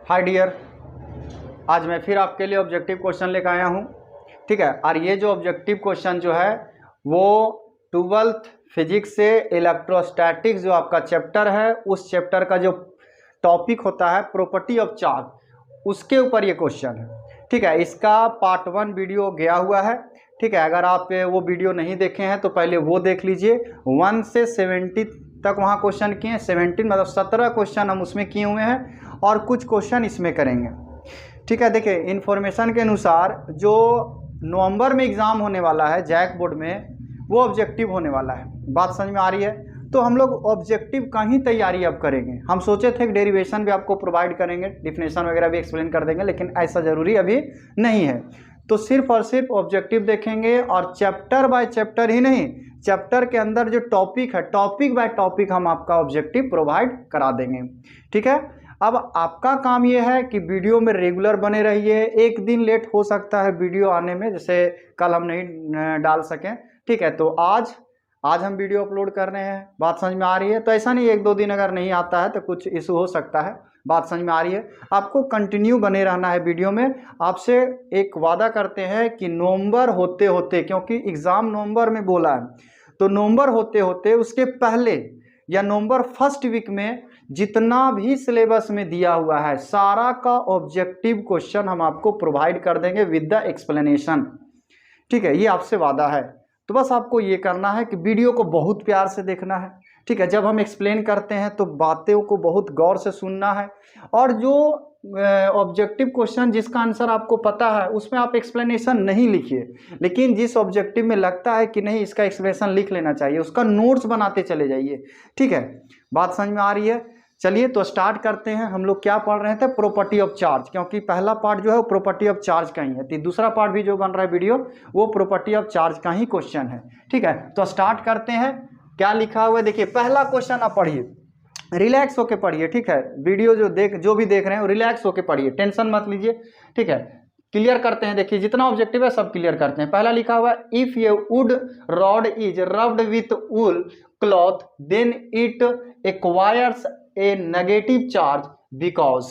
Hi dear, आज मैं फिर आपके लिए ऑब्जेक्टिव क्वेश्चन लेकर आया हूँ। ठीक है, और ये जो ऑब्जेक्टिव क्वेश्चन जो है वो 12th फिजिक्स से इलेक्ट्रोस्टैटिक्स जो आपका चैप्टर है उस चैप्टर का जो टॉपिक होता है प्रॉपर्टी ऑफ चार्ज, उसके ऊपर ये क्वेश्चन है। ठीक है, इसका पार्ट 1 वीडियो गया हुआ है। ठीक है, अगर आप वो वीडियो नहीं देखे हैं तो पहले वो देख लीजिए। 1 से 70 तक वहाँ क्वेश्चन किए हैं। 17 मतलब 17 क्वेश्चन हम उसमें किए हुए हैं और कुछ क्वेश्चन इसमें करेंगे। ठीक है, देखिए इन्फॉर्मेशन के अनुसार जो नवंबर में एग्ज़ाम होने वाला है जैक बोर्ड में, वो ऑब्जेक्टिव होने वाला है। बात समझ में आ रही है? तो हम लोग ऑब्जेक्टिव का ही तैयारी अब करेंगे। हम सोचे थे कि डेरिवेशन भी आपको प्रोवाइड करेंगे, डिफिनेशन वगैरह भी एक्सप्लेन कर देंगे, लेकिन ऐसा ज़रूरी अभी नहीं है। तो सिर्फ और सिर्फ ऑब्जेक्टिव देखेंगे और चैप्टर बाय चैप्टर ही नहीं, चैप्टर के अंदर जो टॉपिक है, टॉपिक बाय टॉपिक हम आपका ऑब्जेक्टिव प्रोवाइड करा देंगे। ठीक है, अब आपका काम यह है कि वीडियो में रेगुलर बने रहिए। एक दिन लेट हो सकता है वीडियो आने में, जैसे कल हम नहीं डाल सकें। ठीक है, तो आज हम वीडियो अपलोड कर रहे हैं। बात समझ में आ रही है? तो ऐसा नहीं 1-2 दिन अगर नहीं आता है तो कुछ इशू हो सकता है। बात समझ में आ रही है? आपको कंटिन्यू बने रहना है वीडियो में। आपसे एक वादा करते हैं कि नवंबर होते होते, क्योंकि एग्ज़ाम नवंबर में बोला है, तो नवंबर होते होते उसके पहले या नवंबर फर्स्ट वीक में जितना भी सिलेबस में दिया हुआ है सारा का ऑब्जेक्टिव क्वेश्चन हम आपको प्रोवाइड कर देंगे विद द एक्सप्लेनेशन। ठीक है, ये आपसे वादा है। तो बस आपको ये करना है कि वीडियो को बहुत प्यार से देखना है। ठीक है, जब हम एक्सप्लेन करते हैं तो बातों को बहुत गौर से सुनना है, और जो ऑब्जेक्टिव क्वेश्चन जिसका आंसर आपको पता है उसमें आप एक्सप्लेनेशन नहीं लिखिए, लेकिन जिस ऑब्जेक्टिव में लगता है कि नहीं इसका एक्सप्लेनेशन लिख लेना चाहिए उसका नोट्स बनाते चले जाइए। ठीक है, बात समझ में आ रही है? चलिए तो स्टार्ट करते हैं। हम लोग क्या पढ़ रहे थे? प्रॉपर्टी ऑफ चार्ज, क्योंकि पहला पार्ट जो है वो प्रॉपर्टी ऑफ चार्ज का ही है, तो दूसरा पार्ट भी जो बन रहा है वीडियो वो प्रॉपर्टी ऑफ चार्ज का ही क्वेश्चन है। ठीक है, तो स्टार्ट करते हैं। क्या लिखा हुआ है देखिए, पहला क्वेश्चन आप पढ़िए, रिलैक्स होके पढ़िए। ठीक है, वीडियो जो भी देख रहे हैं रिलैक्स होके पढ़िए, टेंशन मत लीजिए। ठीक है, क्लियर करते हैं। देखिए जितना ऑब्जेक्टिव है सब क्लियर करते हैं। पहला लिखा हुआ है if a wood rod is rubbed with wool cloth then it acquires a negative charge because.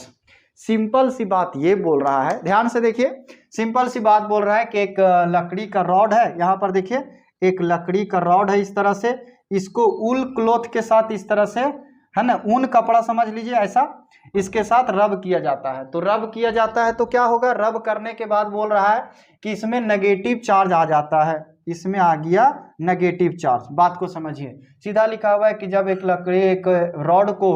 Simple सी बात ये बोल रहा है, ध्यान से देखिए, सिंपल सी बात बोल रहा है कि एक लकड़ी का रॉड है। यहाँ पर देखिए एक लकड़ी का रॉड है इस तरह से, इसको वूल क्लॉथ के साथ इस तरह से, है ना, ऊन कपड़ा समझ लीजिए, ऐसा इसके साथ रब किया जाता है। तो रब किया जाता है तो क्या होगा? रब करने के बाद बोल रहा है कि इसमें नेगेटिव चार्ज आ जाता है, इसमें आ गया नेगेटिव चार्ज। बात को समझिए, सीधा लिखा हुआ है कि जब एक रॉड को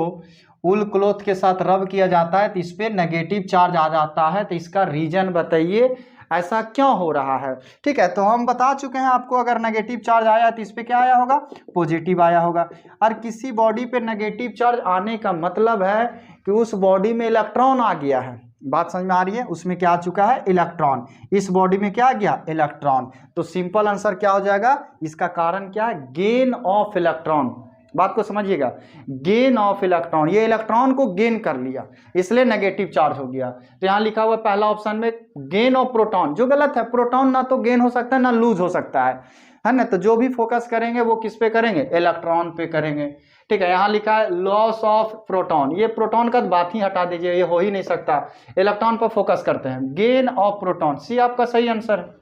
वूल क्लॉथ के साथ रब किया जाता है तो इस पर नेगेटिव चार्ज आ जाता है। तो इसका रीजन बताइए, ऐसा क्यों हो रहा है? ठीक है, तो हम बता चुके हैं आपको, अगर नेगेटिव चार्ज आया तो इस पे क्या आया होगा? पॉजिटिव आया होगा। और किसी बॉडी पे नेगेटिव चार्ज आने का मतलब है कि उस बॉडी में इलेक्ट्रॉन आ गया है। बात समझ में आ रही है? उसमें क्या आ चुका है? इलेक्ट्रॉन। इस बॉडी में क्या आ गया? इलेक्ट्रॉन। तो सिंपल आंसर क्या हो जाएगा? इसका कारण क्या है? Gain of electron. बात को समझिएगा, गेन ऑफ इलेक्ट्रॉन, ये इलेक्ट्रॉन को गेन कर लिया इसलिए नेगेटिव चार्ज हो गया। तो यहाँ लिखा हुआ पहला ऑप्शन में गेन ऑफ प्रोटॉन, जो गलत है। प्रोटॉन ना तो गेन हो सकता है ना लूज हो सकता है ना। तो जो भी फोकस करेंगे वो किस पे करेंगे? इलेक्ट्रॉन पे करेंगे। ठीक है, यहाँ लिखा है लॉस ऑफ प्रोटॉन, ये प्रोटॉन का बात ही हटा दीजिए, ये हो ही नहीं सकता। इलेक्ट्रॉन पर फोकस करते हैं। गेन ऑफ प्रोटॉन, सी आपका सही आंसर है।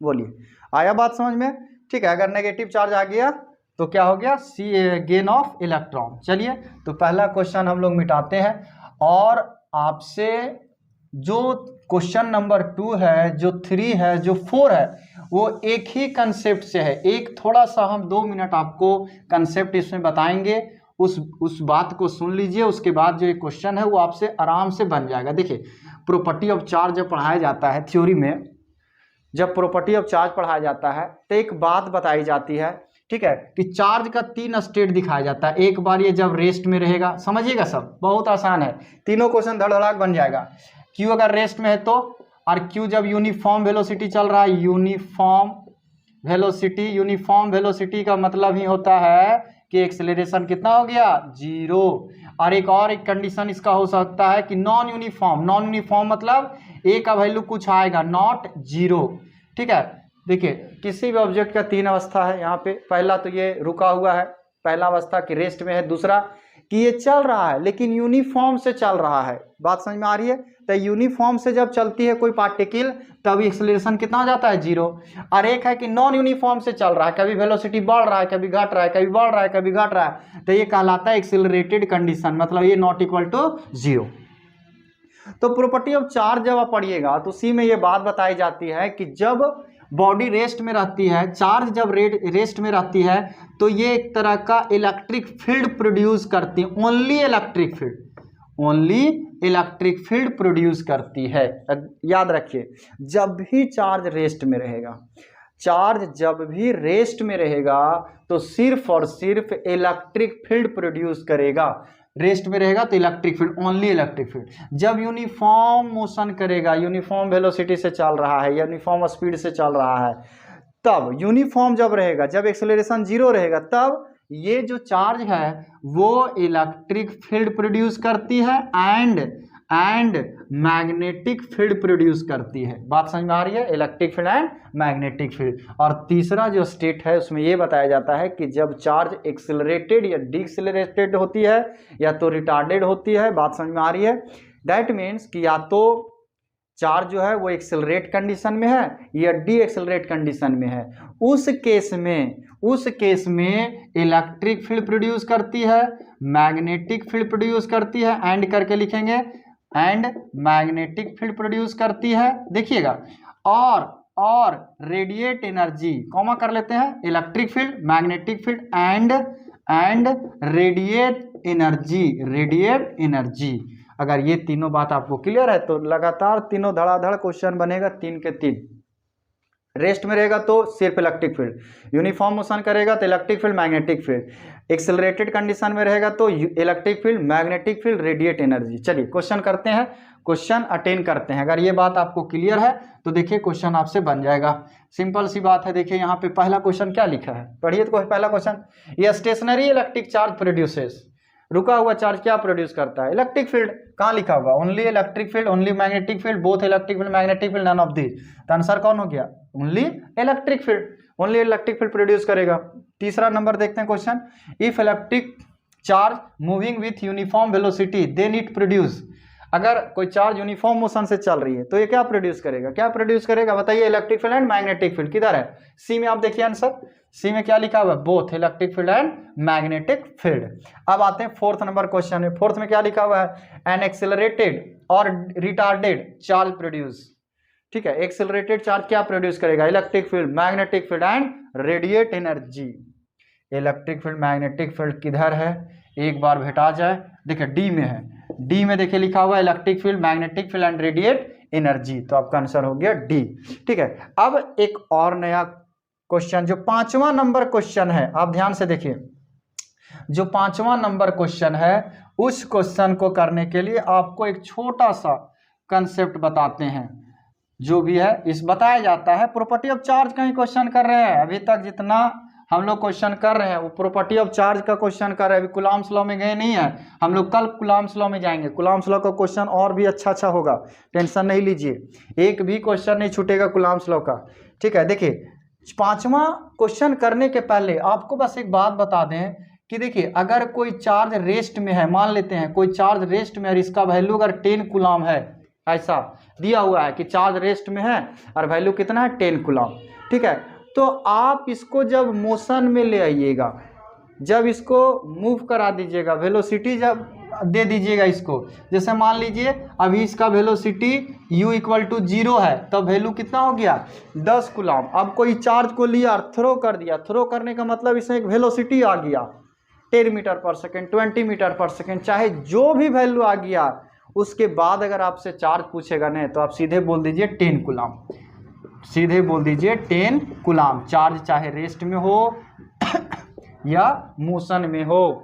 बोलिए, आया बात समझ में? ठीक है, अगर नेगेटिव चार्ज आ गया तो क्या हो गया? सी गेन ऑफ इलेक्ट्रॉन। चलिए तो पहला क्वेश्चन हम लोग मिटाते हैं, और आपसे जो क्वेश्चन नंबर 2 है, जो 3 है, जो 4 है, वो एक ही कंसेप्ट से है। एक थोड़ा सा हम 2 मिनट आपको कंसेप्ट इसमें बताएंगे, उस बात को सुन लीजिए। उसके बाद जो ये क्वेश्चन है वो आपसे आराम से बन जाएगा। देखिए प्रॉपर्टी ऑफ चार्ज जब पढ़ाया जाता है थ्योरी में, जब प्रॉपर्टी ऑफ चार्ज पढ़ाया जाता है तो एक बात बताई जाती है, ठीक है, कि चार्ज का 3 स्टेट दिखाया जाता है। एक बार ये जब रेस्ट में रहेगा, समझिएगा सब बहुत आसान है, तीनों क्वेश्चन धड़धड़ाक बन जाएगा। क्यू अगर रेस्ट में है तो, और क्यू जब यूनिफॉर्म वेलोसिटी चल रहा है, यूनिफॉर्म वेलोसिटी का मतलब ही होता है कि एक्सेलरेशन कितना हो गया? 0। और एक कंडीशन इसका हो सकता है कि नॉन यूनिफॉर्म मतलब ए का वैल्यू कुछ आएगा, नॉट 0। ठीक है, देखिए किसी भी ऑब्जेक्ट का 3 अवस्था है यहाँ पे। पहला तो ये रुका हुआ है, पहला अवस्था की रेस्ट में है। दूसरा कि ये चल रहा है लेकिन यूनिफॉर्म से चल रहा है। बात समझ में आ रही है? तो यूनिफॉर्म से जब चलती है कोई पार्टिकल तब एक्सेलरेशन कितना हो जाता है, 0। और एक है कि नॉन यूनिफॉर्म से चल रहा है, कभी वेलोसिटी बढ़ रहा है, कभी घट रहा है, कभी बढ़ रहा है, कभी घट रहा है, तो ये कहलाता है एक्सेलरेटेड कंडीशन, मतलब ये नॉट इक्वल टू 0। तो प्रॉपर्टी ऑफ चार्ज जब आप पढ़िएगा तो उसी में ये बात बताई जाती है कि जब बॉडी रेस्ट में रहती है, चार्ज जब रेस्ट में रहती है तो ये एक तरह का इलेक्ट्रिक फील्ड प्रोड्यूस करती है, ओनली इलेक्ट्रिक फील्ड प्रोड्यूस करती है। याद रखिए, जब भी चार्ज रेस्ट में रहेगा, चार्ज जब भी रेस्ट में रहेगा तो सिर्फ और सिर्फ इलेक्ट्रिक फील्ड प्रोड्यूस करेगा। रेस्ट में रहेगा तो electric field, only electric field. जब यूनिफॉर्म मोशन करेगा, यूनिफॉर्म वेलोसिटी से चल रहा है, यूनिफॉर्म स्पीड से चल रहा है, तब यूनिफॉर्म जब रहेगा, जब एक्सेलरेशन 0 रहेगा, तब ये जो चार्ज है वो इलेक्ट्रिक फील्ड प्रोड्यूस करती है एंड मैग्नेटिक फील्ड प्रोड्यूस करती है। बात समझ में आ रही है? Electric field and magnetic field. और तीसरा जो स्टेट है उसमें ये बताया जाता है कि जब चार्ज एक्सेलरेटेड या डीएक्सेलरेटेड होती है या तो रिटार्डेड होती है। बात समझ में आ रही है? दैट मीन्स कि या तो चार्ज जो है वो एक्सेलरेट कंडीशन में है या डी एक्सेलरेट कंडीशन में है। उस केस में इलेक्ट्रिक फील्ड प्रोड्यूस करती है, मैग्नेटिक फील्ड प्रोड्यूस करती है, एंड करके लिखेंगे, एंड मैग्नेटिक फील्ड प्रोड्यूस करती है। देखिएगा, और रेडिएट एनर्जी, कॉमा कर लेते हैं, electric field, magnetic field and radiate energy. अगर ये तीनों बात आपको क्लियर है तो लगातार तीनों धड़ाधड़ क्वेश्चन बनेगा, 3 के 3। रेस्ट में रहेगा तो सिर्फ इलेक्ट्रिक फील्ड, यूनिफॉर्म मोशन करेगा तो electric field, magnetic field, accelerated condition में रहेगा तो electric field, magnetic field, radiate energy. चलिए क्वेश्चन करते हैं, क्वेश्चन अटेंड करते हैं। अगर ये बात आपको क्लियर है तो देखिए क्वेश्चन आपसे बन जाएगा। सिंपल सी बात है। देखिए यहाँ पे पहला क्वेश्चन क्या लिखा है, पढ़िए तो पहला क्वेश्चन। ये स्टेशनरी इलेक्ट्रिक चार्ज प्रोड्यूसेस, रुका हुआ चार्ज क्या प्रोड्यूस करता है? Electric field. कहाँ लिखा हुआ? Only electric field, only magnetic field, both electric field, magnetic field, none of these. तो आंसर कौन हो गया? Only electric field, only electric field produce करेगा। तीसरा नंबर देखते हैं question. If electric charge moving with uniform velocity then it produce, अगर कोई चार्ज यूनिफॉर्म मोशन से चल रही है तो ये क्या प्रोड्यूस करेगा? क्या प्रोड्यूस करेगा बताइए? Electric field and magnetic field. किधर है? सी में आप देखिए आंसर, सी में क्या लिखा हुआ है? Both electric field and magnetic field. अब आते हैं फोर्थ नंबर क्वेश्चन में। फोर्थ में क्या लिखा हुआ है? एन एक्सेलरेटेड और रिटार्डेड चार्ज प्रोड्यूस। ठीक है, एक्सेलरेटेड चार्ज क्या प्रोड्यूस करेगा? Electric field, magnetic field and radiate energy. Electric field, magnetic field किधर है? एक बार भेटा जाए। देखिए डी में है, डी में देखिए लिखा हुआ है electric field, magnetic field and radiate energy. तो आपका आंसर हो गया डी। ठीक है, अब एक और नया क्वेश्चन, जो 5वां नंबर क्वेश्चन है, आप ध्यान से देखिए। जो 5वां नंबर क्वेश्चन है उस क्वेश्चन को करने के लिए आपको एक छोटा सा कंसेप्ट बताते हैं। जो भी है इस बताया जाता है, प्रॉपर्टी ऑफ चार्ज का ही क्वेश्चन कर रहे हैं। अभी तक जितना हम लोग क्वेश्चन कर रहे हैं वो प्रॉपर्टी ऑफ चार्ज का क्वेश्चन कर रहे हैं। अभी कूलम्ब्स लॉ में गए नहीं है हम लोग, कल कूलम्ब्स लॉ में जाएंगे। कूलम्ब्स लॉ का क्वेश्चन और भी अच्छा होगा, टेंशन नहीं लीजिए, एक भी क्वेश्चन नहीं छूटेगा कूलम्ब्स लॉ का। ठीक है, देखिए 5वां क्वेश्चन करने के पहले आपको बस एक बात बता दें कि देखिए अगर कोई चार्ज रेस्ट में है, मान लेते हैं कोई चार्ज रेस्ट में और इसका वैल्यू अगर 10 कूलम है, ऐसा दिया हुआ है कि चार्ज रेस्ट में है और वैल्यू कितना है? 10 कूलम। ठीक है, तो आप इसको जब मोशन में ले आइएगा, जब इसको मूव करा दीजिएगा, वेलोसिटी जब दे दीजिएगा इसको, जैसे मान लीजिए अभी इसका वेलोसिटी u = 0 है, तब वैल्यू कितना हो गया? 10 कूलम। अब कोई चार्ज को लिया, थ्रो कर दिया, थ्रो करने का मतलब इसमें एक वेलोसिटी आ गया 10 metre per second, 20 metre per second, चाहे जो भी वैल्यू आ गया, उसके बाद अगर आपसे चार्ज पूछेगा नहीं तो आप सीधे बोल दीजिए 10 कूलम, सीधे बोल दीजिए 10 कूलम। चार्ज चाहे रेस्ट में हो या मोशन में हो,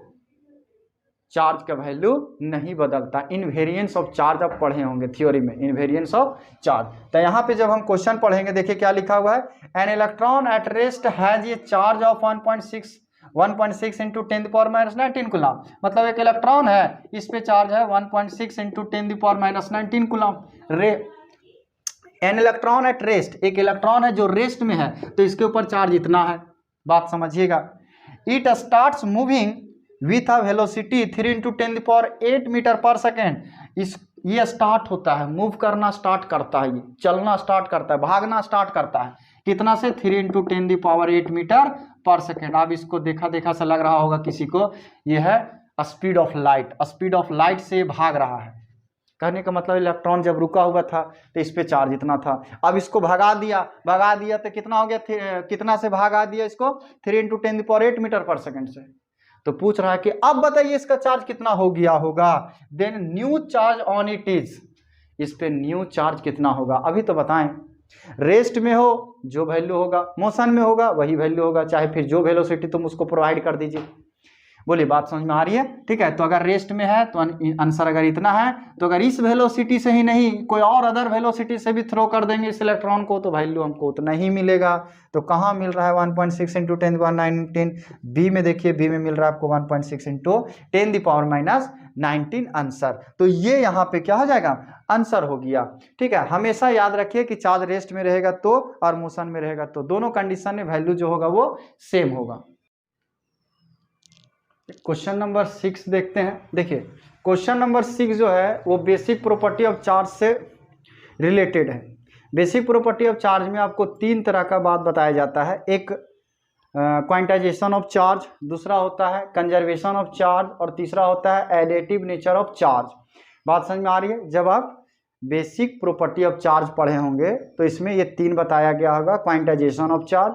चार्ज का वैल्यू नहीं बदलता। इनवेरिएंस ऑफ चार्ज आप पढ़े होंगे थ्योरी में, इनवेरिएंस ऑफ चार्ज। तो यहाँ पे जब हम क्वेश्चन पढ़ेंगे देखिए क्या लिखा हुआ है? An electron at rest has a charge of 1.6 into 10⁻⁻19 coulomb. मतलब एक इलेक्ट्रॉन है, इस पे चार्ज है 1.6 into 10⁻⁻19 coulomb. An electron at rest, एक इलेक्ट्रॉन है जो रेस्ट में है तो इसके ऊपर चार्ज इतना है। बात समझिएगा। It starts moving with a velocity 3 into 10⁸ metre per second. ये स्टार्ट होता है, मूव करना स्टार्ट करता है, ये चलना स्टार्ट करता है, भागना स्टार्ट करता है, कितना से 3 इंटू 10⁸ मीटर पर सेकेंड। अब इसको देखा देखा सा लग रहा होगा किसी को, ये है speed of light, speed of light से भाग रहा है। कहने का मतलब इलेक्ट्रॉन जब रुका हुआ था तो इस पे चार्ज इतना था, अब इसको भगा दिया तो कितना हो गया, कितना से भगा दिया इसको, 3 इंटू 10⁸ मीटर पर सेकेंड से। तो पूछ रहा है कि अब बताइए इसका चार्ज कितना हो गया होगा, then new charge on it is, इस पे न्यू चार्ज कितना होगा अभी तो बताएं। रेस्ट में हो जो वैल्यू होगा, मोशन में होगा वही वैल्यू होगा, चाहे फिर जो वेलोसिटी तुम उसको प्रोवाइड कर दीजिए। बोलिए बात समझ में आ रही है? ठीक है, तो अगर रेस्ट में है तो आंसर अगर इतना है, तो अगर इस वेलोसिटी से ही नहीं कोई और अदर वेलोसिटी से भी थ्रो कर देंगे इस इलेक्ट्रॉन को तो वैल्यू हमको उतना ही मिलेगा। तो कहाँ मिल रहा है 1.6 इंटू 10⁻19, बी में देखिए, बी में मिल रहा है आपको 1.6 इंटू 10⁻19 आंसर। तो ये यहाँ पे क्या हो जाएगा, आंसर हो गया। ठीक है, हमेशा याद रखिए कि चार्ज रेस्ट में रहेगा तो और मोशन में रहेगा तो दोनों कंडीशन में वैल्यू जो होगा वो सेम होगा। क्वेश्चन नंबर 6 देखते हैं। देखिए क्वेश्चन नंबर 6 जो है वो बेसिक प्रॉपर्टी ऑफ चार्ज से रिलेटेड है। बेसिक प्रॉपर्टी ऑफ चार्ज में आपको 3 तरह का बात बताया जाता है, एक क्वांटाइजेशन ऑफ चार्ज, दूसरा होता है कंजर्वेशन ऑफ चार्ज और तीसरा होता है एडिटिव नेचर ऑफ चार्ज। बात समझ में आ रही है? जब आप बेसिक प्रॉपर्टी ऑफ चार्ज पढ़े होंगे तो इसमें ये 3 बताया गया होगा, क्वांटाइजेशन ऑफ चार्ज,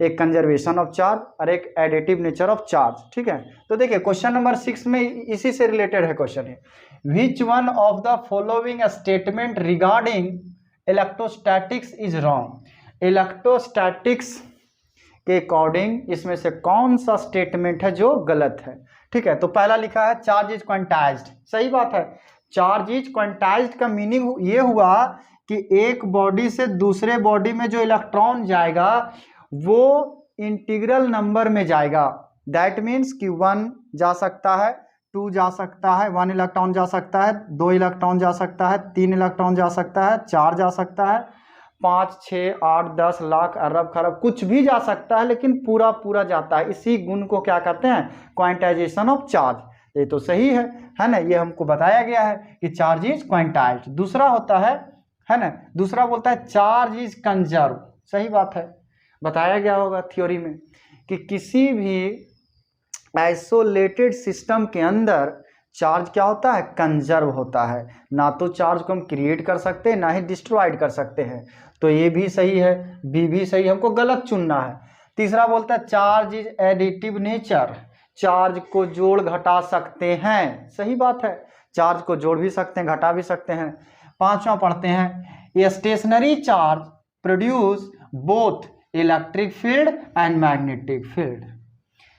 एक कंजर्वेशन ऑफ चार्ज और एक एडिटिव नेचर ऑफ चार्ज। ठीक है, तो देखिए क्वेश्चन नंबर 6 में इसी से रिलेटेड है क्वेश्चन है, which one of the following statement regarding electrostatics is wrong. Electrostatics के अकॉर्डिंग इसमें से कौन सा स्टेटमेंट है जो गलत है। ठीक है, तो पहला लिखा है चार्ज इज क्वांटाइज्ड, सही बात है। चार्ज इज क्वांटाइज्ड का मीनिंग ये हुआ कि एक बॉडी से दूसरे बॉडी में जो इलेक्ट्रॉन जाएगा वो इंटीग्रल नंबर में जाएगा। दैट मीन्स कि 1 जा सकता है, 2 जा सकता है, 1 इलेक्ट्रॉन जा सकता है, 2 इलेक्ट्रॉन जा सकता है, 3 इलेक्ट्रॉन जा सकता है, 4 जा सकता है, 5, 6, 8, 10 लाख अरब खरब कुछ भी जा सकता है, लेकिन पूरा पूरा जाता है। इसी गुण को क्या कहते हैं, क्वांटाइजेशन ऑफ चार्ज। ये तो सही है ना, ये हमको बताया गया है कि चार्ज इज क्वांटाइज्ड। दूसरा होता है ना, दूसरा बोलता है चार्ज इज कंजर्व, सही बात है, बताया गया होगा थ्योरी में कि किसी भी आइसोलेटेड सिस्टम के अंदर चार्ज क्या होता है, कंजर्व होता है। ना तो चार्ज को हम क्रिएट कर सकते हैं ना ही डिस्ट्रॉयड कर सकते हैं, तो ये भी सही है, बी भी सही, हमको गलत चुनना है। तीसरा बोलता है charge is additive nature, charge को जोड़ घटा सकते हैं, सही बात है, चार्ज को जोड़ भी सकते हैं घटा भी सकते हैं। पांचवा पढ़ते हैं, a stationary charge produce both electric field and magnetic field.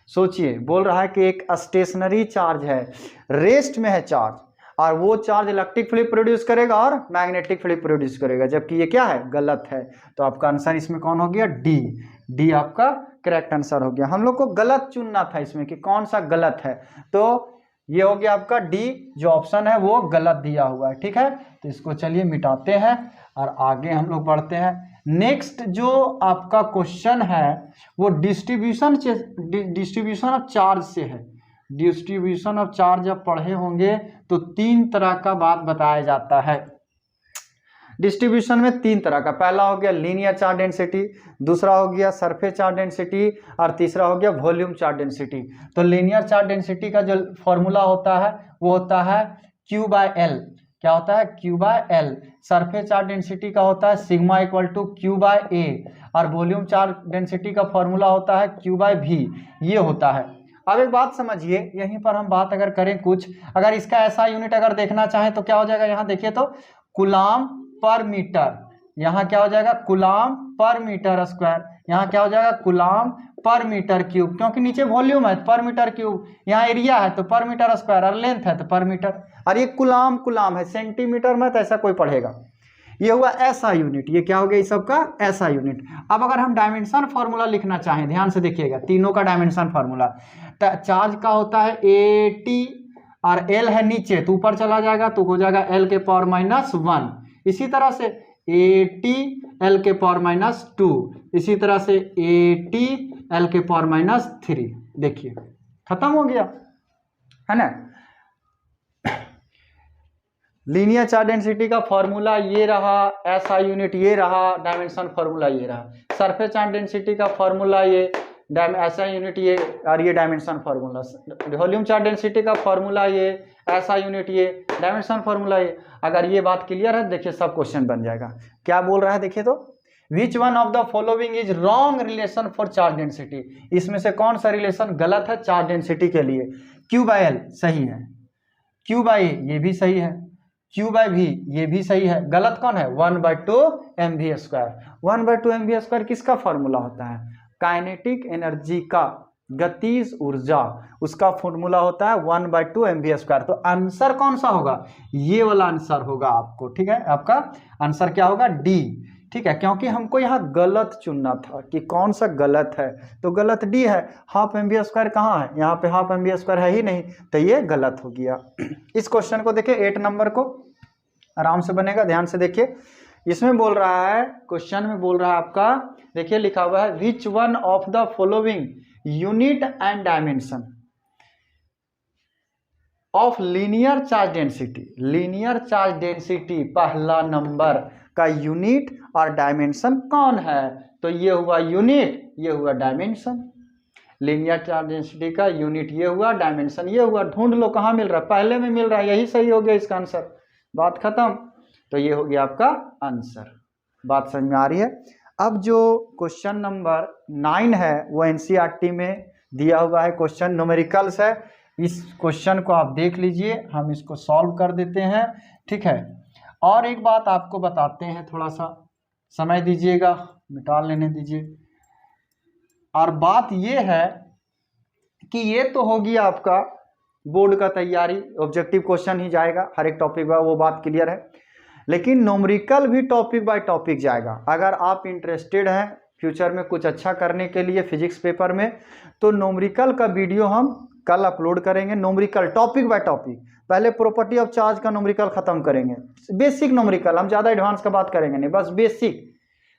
सोचिए, बोल रहा है कि एक स्टेशनरी चार्ज है, रेस्ट में है चार्ज, और वो चार्ज इलेक्ट्रिक फील्ड प्रोड्यूस करेगा और मैग्नेटिक फील्ड प्रोड्यूस करेगा, जबकि ये क्या है, गलत है। तो आपका आंसर इसमें कौन हो गया, डी। डी आपका करेक्ट आंसर हो गया। हम लोग को गलत चुनना था इसमें कि कौन सा गलत है, तो ये हो गया आपका डी, जो ऑप्शन है वो गलत दिया हुआ है। ठीक है, तो इसको चलिए मिटाते हैं और आगे हम लोग बढ़ते हैं। नेक्स्ट जो आपका क्वेश्चन है वो डिस्ट्रीब्यूशन ऑफ चार्ज से है। डिस्ट्रीब्यूशन ऑफ चार्ज जब पढ़े होंगे तो 3 तरह का बात बताया जाता है। डिस्ट्रीब्यूशन में 3 तरह का, पहला हो गया लीनियर चार्ज डेंसिटी, दूसरा हो गया सरफेस चार्ज डेंसिटी और तीसरा हो गया वॉल्यूम चार्ज डेंसिटी। तो लीनियर चार्ज डेंसिटी का जो फॉर्मूला होता है वो होता है Q/L। क्या होता है, Q/L। सरफेस चार्ज डेंसिटी का होता है सिग्मा इक्वल टू Q/A और वॉल्यूम चार्ज डेंसिटी का फॉर्मूला होता है Q/V, ये होता है। अब एक बात समझिए, यहीं पर हम बात अगर करें कुछ, अगर इसका ऐसा यूनिट अगर देखना चाहें तो क्या हो जाएगा, यहाँ देखिए तो कूलाम पर मीटर, यहाँ क्या हो जाएगा कूलाम पर मीटर स्क्वायर, यहाँ क्या हो जाएगा कूलाम पर मीटर क्यूब, क्योंकि नीचे वॉल्यूम है पर मीटर क्यूब, यहाँ एरिया है तो पर मीटर स्क्वायर और लेंथ है तो पर मीटर, और ये कूलाम है, सेंटीमीटर में तो ऐसा कोई पढ़ेगा। ये हुआ ऐसा यूनिट, ये क्या हो गया इस सब का ऐसा यूनिट। अब अगर हम डायमेंशन फार्मूला लिखना चाहें, ध्यान से देखिएगा तीनों का डायमेंशन फार्मूला, तो चार्ज का होता है AT और L है नीचे तो ऊपर चला जाएगा तो हो जाएगा L के पावर -1। इसी तरह से AT L के पावर -2, इसी तरह से AT L के पावर -3। देखिए खत्म हो गया। है ना। लीनियर चार्ज डेंसिटी का फॉर्मूला ये रहा, एसआई यूनिट ये रहा, डायमेंशन फॉर्मूला ये रहा। सरफेस चार्ज डेंसिटी का फॉर्मूला ये, एसआई यूनिट ये, और ये dimension formula. Volume charge density का फॉर्मूला ये, एसआई यूनिट ये, डायमेंशन फॉर्मूला ये। अगर ये बात क्लियर है देखिए सब क्वेश्चन बन जाएगा। क्या बोल रहा है देखिए तो, which one of the following is wrong relation for charge density, इसमें से कौन सा रिलेशन गलत है चार्ज डेंसिटी के लिए। Q बाय एल सही है, Q बाय ए ये भी सही है, Q बाय V ये भी सही है। गलत कौन है, 1/2 mv स्क्वायर। 1/2 mv स्क्वायर किसका फॉर्मूला होता है, काइनेटिक एनर्जी का, गतिज ऊर्जा, उसका फॉर्मूला होता है 1/2 mv स्क्वायर। तो आंसर कौन सा होगा, ये वाला आंसर होगा आपको, ठीक है। आपका आंसर क्या होगा, डी, ठीक है। क्योंकि हमको यहाँ गलत चुनना था कि कौन सा गलत है, तो गलत डी है। हाफ mv स्क्वायर कहाँ है, यहाँ पे हाफ mv स्क्वायर है ही नहीं, तो ये गलत हो गया। इस क्वेश्चन को देखिए 8 नंबर को आराम से बनेगा, ध्यान से देखिए। इसमें बोल रहा है, क्वेश्चन में बोल रहा है आपका, देखिए लिखा हुआ है which one of the following unit and dimension of linear charge density. Linear charge density पहला नंबर का यूनिट और डायमेंशन कौन है, तो ये हुआ यूनिट, ये हुआ डायमेंशन। लीनियर चार्ज डेंसिटी का यूनिट ये हुआ, डायमेंशन ये हुआ। ढूंढ लो कहाँ मिल रहा है, पहले में मिल रहा है, यही सही हो गया इसका आंसर, बात खत्म। तो ये हो गया आपका आंसर, बात समझ में आ रही है। अब जो क्वेश्चन नंबर 9 है वो एनसीईआरटी में दिया हुआ है, क्वेश्चन न्यूमेरिकल्स है। इस क्वेश्चन को आप देख लीजिए, हम इसको सॉल्व कर देते हैं, ठीक है। और एक बात आपको बताते हैं, थोड़ा सा समय दीजिएगा, मिटा लेने दीजिए। और बात ये है कि ये तो होगी आपका बोर्ड का तैयारी, ऑब्जेक्टिव क्वेश्चन ही जाएगा हर एक टॉपिक पर, वो बात क्लियर है। लेकिन न्यूमेरिकल भी टॉपिक बाय टॉपिक जाएगा। अगर आप इंटरेस्टेड हैं फ्यूचर में कुछ अच्छा करने के लिए फिजिक्स पेपर में, तो न्यूमेरिकल का वीडियो हम कल अपलोड करेंगे। न्यूमेरिकल टॉपिक बाय टॉपिक, पहले प्रॉपर्टी ऑफ चार्ज का न्यूमेरिकल खत्म करेंगे, बेसिक न्यूमेरिकल, हम ज़्यादा एडवांस का बात करेंगे नहीं, बस बेसिक,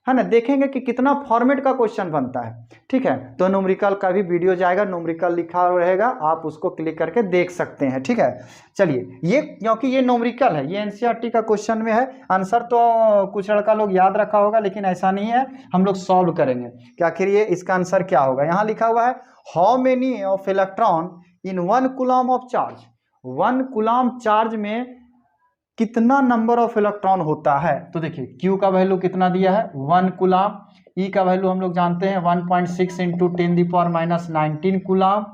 है ना। देखेंगे कि कितना फॉर्मेट का क्वेश्चन बनता है, ठीक है। तो न्यूमेरिकल का भी वीडियो जाएगा, न्यूमेरिकल लिखा रहेगा, आप उसको क्लिक करके देख सकते हैं, ठीक है। चलिए, ये क्योंकि ये न्यूमेरिकल है, ये एनसीईआरटी का क्वेश्चन में है, आंसर तो कुछ लड़का लोग याद रखा होगा, लेकिन ऐसा नहीं है, हम लोग सॉल्व करेंगे कि आखिर ये इसका आंसर क्या होगा। यहाँ लिखा हुआ है how many of electron in 1 coulomb of charge. 1 coulomb charge में कितना नंबर ऑफ इलेक्ट्रॉन होता है, तो देखिए Q का वैल्यू कितना दिया है 1 कूलम, E का वैल्यू हम लोग जानते हैं 1.6 × 10⁻⁹ कूलम,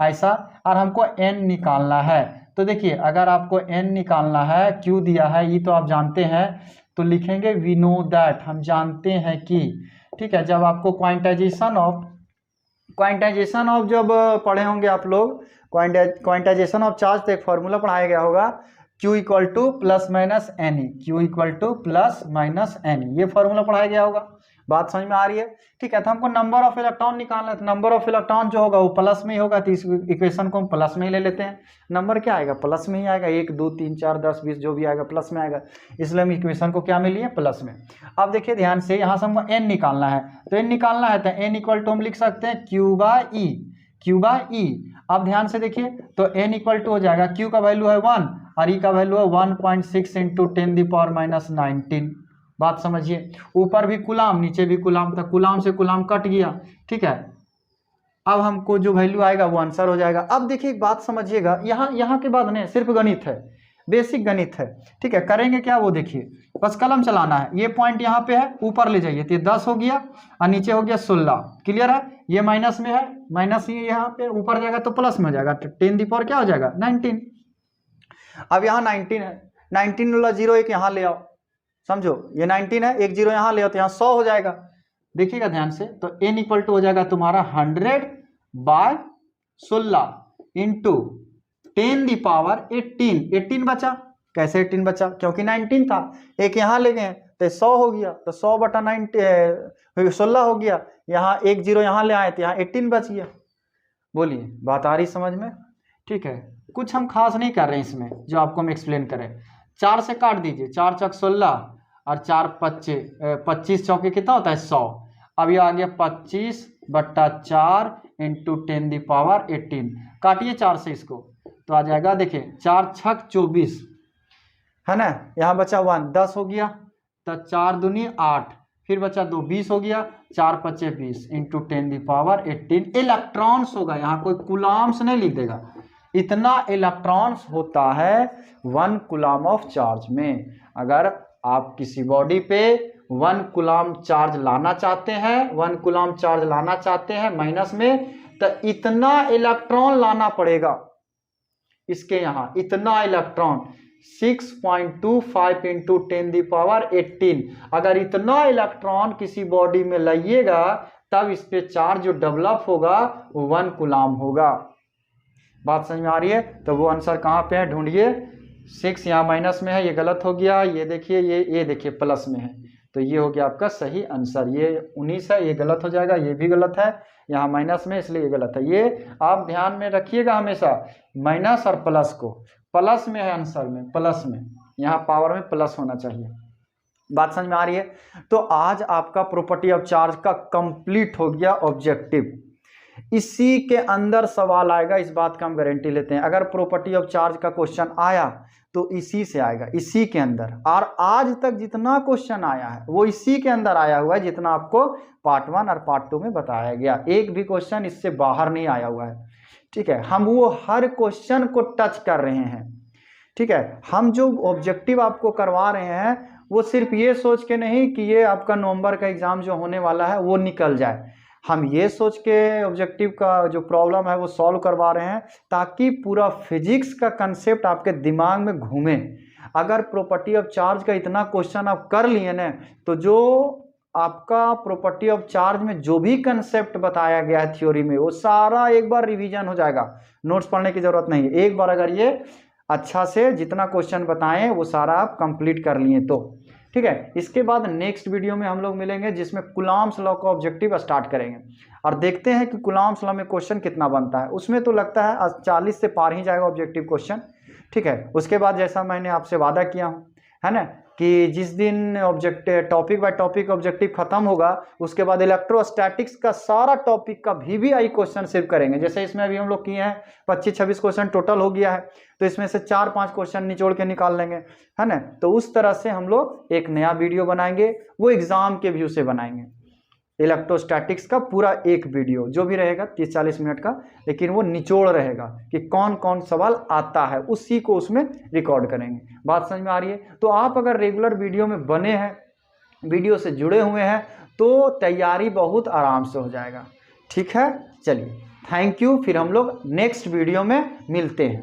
ऐसा। और हमको N निकालना है, तो देखिए अगर आपको N निकालना है, Q दिया है, E तो आप जानते हैं, तो लिखेंगे वी नो दैट, हम जानते हैं कि, ठीक है। जब आपको क्वांटाइजेशन ऑफ जब पढ़े होंगे आप लोग, क्वांटाइजेशन ऑफ चार्ज, तो एक फॉर्मूला पढ़ाया गया होगा, Q equal to plus minus n e, Q equal to plus minus n e, ये फॉर्मूला पढ़ाया गया होगा, बात समझ में आ रही है, ठीक है। तो हमको नंबर ऑफ इलेक्ट्रॉन निकालना है, तो नंबर ऑफ इलेक्ट्रॉन जो होगा वो प्लस में ही होगा, तो इस इक्वेशन को हम प्लस में ही ले लेते हैं। नंबर क्या आएगा, प्लस में ही आएगा, 1 2 3 4 10 20 जो भी आएगा प्लस में आएगा, इसलिए हम इक्वेशन को क्या में लिए, प्लस में। अब देखिए ध्यान से, यहाँ से हमको n निकालना है, तो n निकालना है तो n इक्वल टू हम लिख सकते हैं Q बाय E। अब ध्यान से देखिए, तो n इक्वल टू हो जाएगा, Q का वैल्यू है 1 और E का वैल्यू है 1.6 × 10⁻⁹, बात समझिए। ऊपर भी कूलम, नीचे भी कूलम, तो कूलम से कूलम कट गया, ठीक है। अब हमको जो वैल्यू आएगा वो आंसर हो जाएगा। अब देखिए एक बात समझिएगा, यहाँ के बाद नहीं, सिर्फ गणित है, बेसिक गणित है, ठीक है। करेंगे क्या वो देखिए, बस कलम चलाना है। ये पॉइंट यहाँ पे है, ऊपर ले जाइए, तो ये 10 हो गया और नीचे हो गया 16, क्लियर है। ये माइनस में है, माइनस ये यहाँ पे, ऊपर जाएगा तो प्लस में हो जाएगा, 10⁻⁴ क्या हो जाएगा 19। अब यहाँ 19 है, 19 वाला 0 एक यहाँ ले आओ, समझो ये 19 है, एक 0 यहाँ ले आओ तो यहाँ 100 हो जाएगा। देखिएगा ध्यान से, तो n इक्वल टू हो जाएगा तुम्हारा 100/16 इंटू 10⁻18। 18 बचा, कैसे 18 बचा, क्योंकि 19 था, एक यहाँ ले गए तो 100 हो गया, तो 100/16 हो गया, यहाँ एक 0 यहाँ ले आए तो यहाँ 18 बच गया। बोलिए बात आ रही समझ में, ठीक है। कुछ हम खास नहीं कर रहे हैं इसमें, जो आपको हम एक्सप्लेन करें। 4 से काट दीजिए, 4 × 16 और 4 × 25 चौके कितना होता है 100। अब ये आ गया 25/4 × 10⁻18, काटिए 4 से इसको, तो आ जाएगा, देखिए 4 छक 24 है ना, यहाँ बचा 1 10 हो गया, तो 4 दूनी 8, फिर बचा 2 20 हो गया, 4 पचे 20 इंटू 10⁻18 इलेक्ट्रॉन्स होगा। यहाँ कोई कूलम्स नहीं लिख देगा, इतना इलेक्ट्रॉन्स होता है 1 कूलम ऑफ चार्ज में। अगर आप किसी बॉडी पे 1 कूलम चार्ज लाना चाहते हैं, 1 कूलम चार्ज लाना चाहते हैं माइनस में, तो इतना इलेक्ट्रॉन लाना पड़ेगा। इसके यहाँ इतना इलेक्ट्रॉन 6.25 इंटू 10⁻18, अगर इतना इलेक्ट्रॉन किसी बॉडी में लाइएगा तब इस पे चार्ज जो डेवलप होगा वो 1 कूलम होगा। बात समझ में आ रही है? तो वो आंसर कहाँ पे है, ढूंढिए। 6 यहाँ माइनस में है, ये गलत हो गया, ये देखिए ये देखिए प्लस में है, तो ये हो गया आपका सही आंसर। ये 19 है, ये गलत हो जाएगा, ये भी गलत है, यहाँ माइनस में इसलिए ये गलत है। ये आप ध्यान में रखिएगा हमेशा, माइनस और प्लस को, प्लस में है आंसर में, प्लस में, यहाँ पावर में प्लस होना चाहिए। बात समझ में आ रही है? तो आज आपका प्रॉपर्टी ऑफ चार्ज का कंप्लीट हो गया ऑब्जेक्टिव। इसी के अंदर सवाल आएगा, इस बात का हम गारंटी लेते हैं। अगर प्रॉपर्टी ऑफ चार्ज का क्वेश्चन आया तो इसी से आएगा, इसी के अंदर। और आज तक जितना क्वेश्चन आया है वो इसी के अंदर आया हुआ है, जितना आपको पार्ट 1 और पार्ट 2 में बताया गया। एक भी क्वेश्चन इससे बाहर नहीं आया हुआ है, ठीक है। हम वो हर क्वेश्चन को टच कर रहे हैं, ठीक है। हम जो ऑब्जेक्टिव आपको करवा रहे हैं वो सिर्फ ये सोच के नहीं कि ये आपका नवंबर का एग्जाम जो होने वाला है वो निकल जाए। हम ये सोच के ऑब्जेक्टिव का जो प्रॉब्लम है वो सॉल्व करवा रहे हैं ताकि पूरा फिजिक्स का कंसेप्ट आपके दिमाग में घूमे। अगर प्रॉपर्टी ऑफ चार्ज का इतना क्वेश्चन आप कर लिए ना, तो जो आपका प्रॉपर्टी ऑफ चार्ज में जो भी कंसेप्ट बताया गया है थ्योरी में, वो सारा एक बार रिवीजन हो जाएगा, नोट्स पढ़ने की जरूरत नहीं है। एक बार अगर ये अच्छा से जितना क्वेश्चन बताएं वो सारा आप कंप्लीट कर लिए तो, ठीक है। इसके बाद नेक्स्ट वीडियो में हम लोग मिलेंगे जिसमें कूलम्स लॉ का ऑब्जेक्टिव स्टार्ट करेंगे और देखते हैं कि कूलम्स लॉ में क्वेश्चन कितना बनता है। उसमें तो लगता है 40 से पार ही जाएगा ऑब्जेक्टिव क्वेश्चन, ठीक है। उसके बाद जैसा मैंने आपसे वादा किया हूँ, है ना, कि जिस दिन objective topic by topic objective खत्म होगा उसके बाद इलेक्ट्रोस्टैटिक्स का सारा टॉपिक का VVI क्वेश्चन सिर्फ करेंगे। जैसे इसमें अभी हम लोग किए हैं 25-26 क्वेश्चन टोटल हो गया है, तो इसमें से 4-5 क्वेश्चन निचोड़ के निकाल लेंगे, है ना। तो उस तरह से हम लोग एक नया वीडियो बनाएंगे, वो एग्जाम के व्यू से बनाएंगे। इलेक्ट्रोस्टैटिक्स का पूरा एक वीडियो जो भी रहेगा 30-40 मिनट का, लेकिन वो निचोड़ रहेगा कि कौन कौन सवाल आता है, उसी को उसमें रिकॉर्ड करेंगे। बात समझ में आ रही है? तो आप अगर रेगुलर वीडियो में बने हैं, वीडियो से जुड़े हुए हैं, तो तैयारी बहुत आराम से हो जाएगा, ठीक है। चलिए, थैंक यू। फिर हम लोग नेक्स्ट वीडियो में मिलते हैं।